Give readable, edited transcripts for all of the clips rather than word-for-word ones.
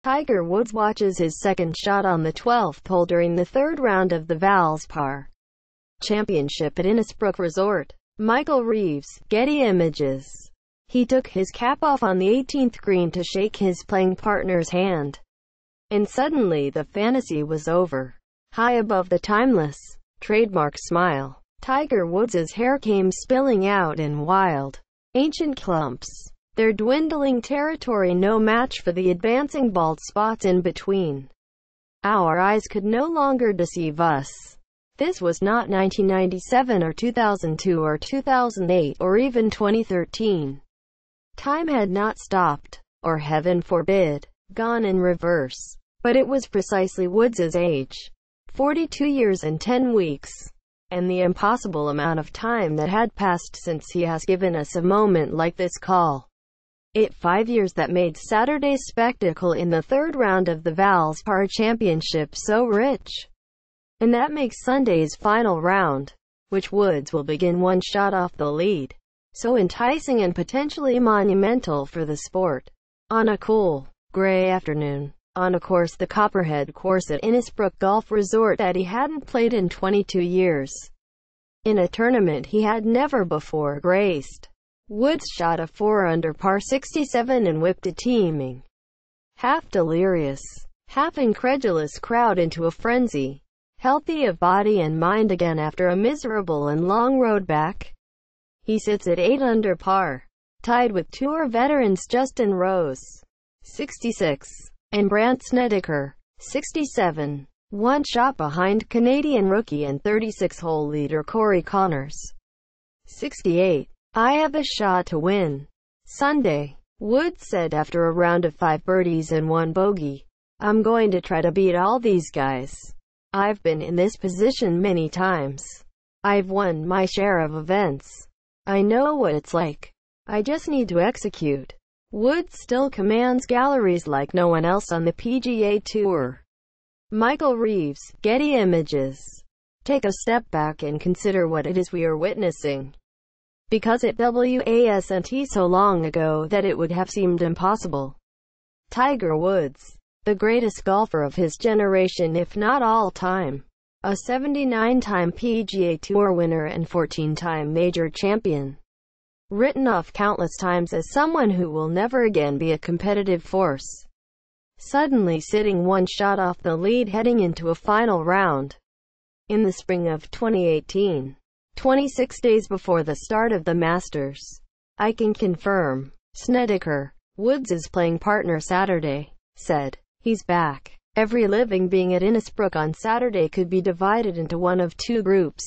Tiger Woods watches his second shot on the 12th hole during the third round of the Valspar Championship at Innisbrook Resort. Michael Reeves, Getty Images. He took his cap off on the 18th green to shake his playing partner's hand. And suddenly the fantasy was over. High above the timeless, trademark smile, Tiger Woods' hair came spilling out in wild, ancient clumps, their dwindling territory no match for the advancing bald spots in between. Our eyes could no longer deceive us. This was not 1997 or 2002 or 2008 or even 2013. Time had not stopped, or heaven forbid, gone in reverse. But it was precisely Woods' age, 42 years and 10 weeks, and the impossible amount of time that had passed since he has given us a moment like this call. It 5 years that made Saturday's spectacle in the third round of the Valspar Championship so rich. And that makes Sunday's final round, which Woods will begin one shot off the lead, so enticing and potentially monumental for the sport. On a cool, gray afternoon, on a course, the Copperhead course at Innisbrook Golf Resort, that he hadn't played in 22 years. In a tournament he had never before graced, Woods shot a 4-under par 67 and whipped a teeming, half-delirious, half-incredulous crowd into a frenzy, healthy of body and mind again after a miserable and long road back. He sits at 8 under par, tied with Tour veterans Justin Rose, 66, and Brandt Snedeker, 67, one shot behind Canadian rookie and 36-hole leader Corey Connors, 68. I have a shot to win Sunday, Woods said after a round of 5 birdies and 1 bogey. I'm going to try to beat all these guys. I've been in this position many times. I've won my share of events. I know what it's like. I just need to execute. Woods still commands galleries like no one else on the PGA Tour. Michael Reeves, Getty Images. Take a step back and consider what it is we are witnessing. Because it wasn't so long ago that it would have seemed impossible. Tiger Woods, the greatest golfer of his generation if not all time, a 79-time PGA Tour winner and 14-time major champion, written off countless times as someone who will never again be a competitive force, suddenly sitting one shot off the lead heading into a final round. In the spring of 2018, 26 days before the start of the Masters, I can confirm, Snedeker, Woods' playing partner Saturday, said, he's back. Every living being at Innisbrook on Saturday could be divided into one of two groups.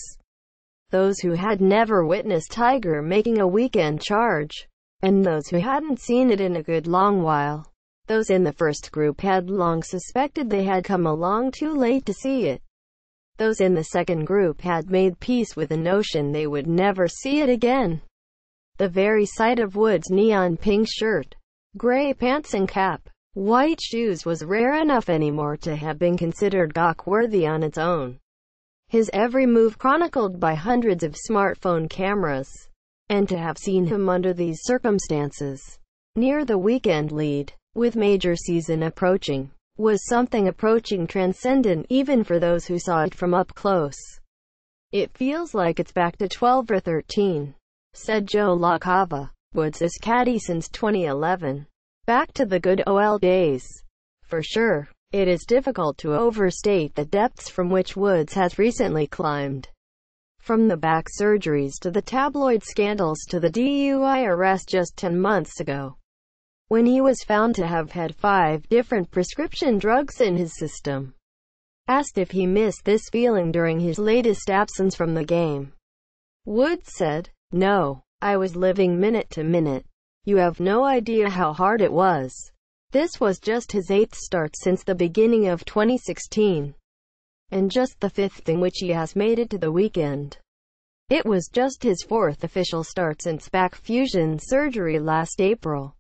Those who had never witnessed Tiger making a weekend charge, and those who hadn't seen it in a good long while. Those in the first group had long suspected they had come along too late to see it. Those in the second group had made peace with the notion they would never see it again. The very sight of Woods' neon pink shirt, gray pants and cap, white shoes was rare enough anymore to have been considered gawk-worthy on its own. His every move chronicled by hundreds of smartphone cameras. And to have seen him under these circumstances, near the weekend lead, with major season approaching, was something approaching transcendent even for those who saw it from up close. It feels like it's back to 12 or 13, said Joe LaCava, Woods' caddy since 2011. Back to the good old days. For sure, it is difficult to overstate the depths from which Woods has recently climbed. From the back surgeries to the tabloid scandals to the DUI arrest just 10 months ago, when he was found to have had 5 different prescription drugs in his system. Asked if he missed this feeling during his latest absence from the game, Woods said, "No, I was living minute to minute. You have no idea how hard it was." This was just his 8th start since the beginning of 2016, and just the 5th in which he has made it to the weekend. It was just his 4th official start since back fusion surgery last April,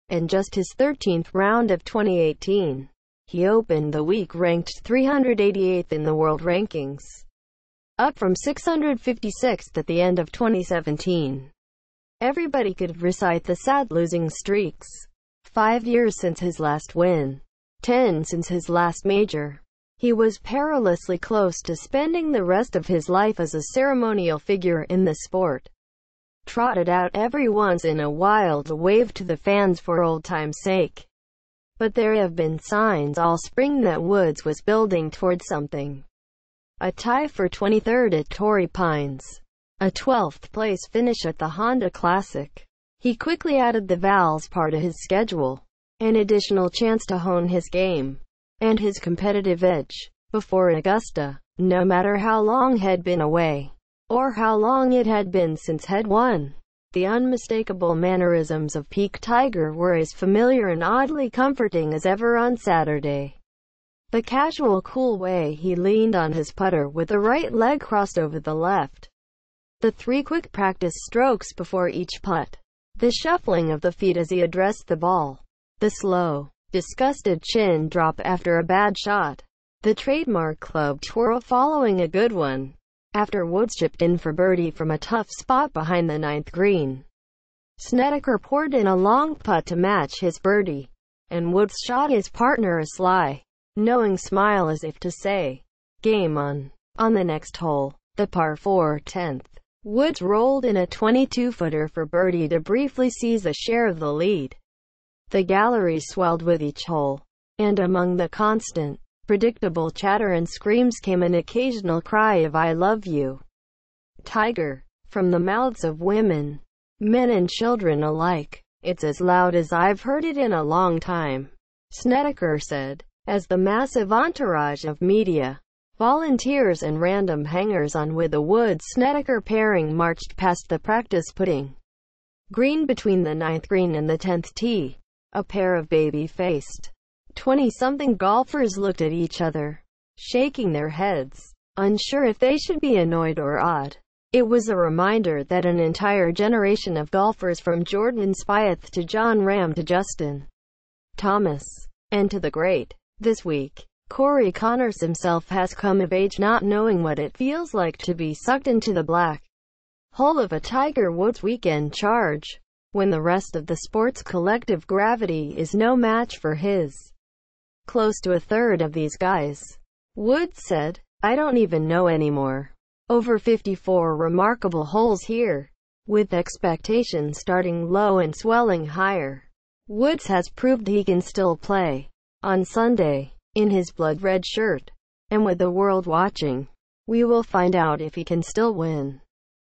and just his 13th round of 2018. He opened the week ranked 388th in the world rankings, up from 656th at the end of 2017. Everybody could recite the sad losing streaks. 5 years since his last win. 10 since his last major. He was perilously close to spending the rest of his life as a ceremonial figure in the sport. Trotted out every once in a while to wave to the fans for old time's sake. But there have been signs all spring that Woods was building towards something. A tie for 23rd at Torrey Pines. A 12th place finish at the Honda Classic. He quickly added the Valspar to his schedule. An additional chance to hone his game and his competitive edge before Augusta, no matter how long had been away, or how long it had been since had won. The unmistakable mannerisms of peak Tiger were as familiar and oddly comforting as ever on Saturday. The casual, cool way he leaned on his putter with the right leg crossed over the left. The 3 quick practice strokes before each putt. The shuffling of the feet as he addressed the ball. The slow, disgusted chin drop after a bad shot. The trademark club twirl following a good one, after Woods chipped in for birdie from a tough spot behind the 9th green. Snedeker poured in a long putt to match his birdie, and Woods shot his partner a sly, knowing smile as if to say, "Game on." On the next hole, the par 4 10th, Woods rolled in a 22-footer for birdie to briefly seize a share of the lead. The gallery swelled with each hole, and among the constant, predictable chatter and screams came an occasional cry of "I love you, Tiger," from the mouths of women, men and children alike. "It's as loud as I've heard it in a long time," Snedeker said, as the massive entourage of media, volunteers and random hangers-on with the Woods-Snedeker pairing marched past the practice putting green between the 9th green and the 10th tee. A pair of baby-faced 20-something golfers looked at each other, shaking their heads, unsure if they should be annoyed or awed. It was a reminder that an entire generation of golfers, from Jordan Spieth to John Ram to Justin Thomas, and to the great, this week, Corey Connors himself, has come of age not knowing what it feels like to be sucked into the black hole of a Tiger Woods weekend charge, when the rest of the sport's collective gravity is no match for his. "Close to a third of these guys," Woods said, "I don't even know anymore. Over 54 remarkable holes here, with expectations starting low and swelling higher. Woods has proved he can still play. On Sunday, in his blood-red shirt, and with the world watching, we will find out if he can still win."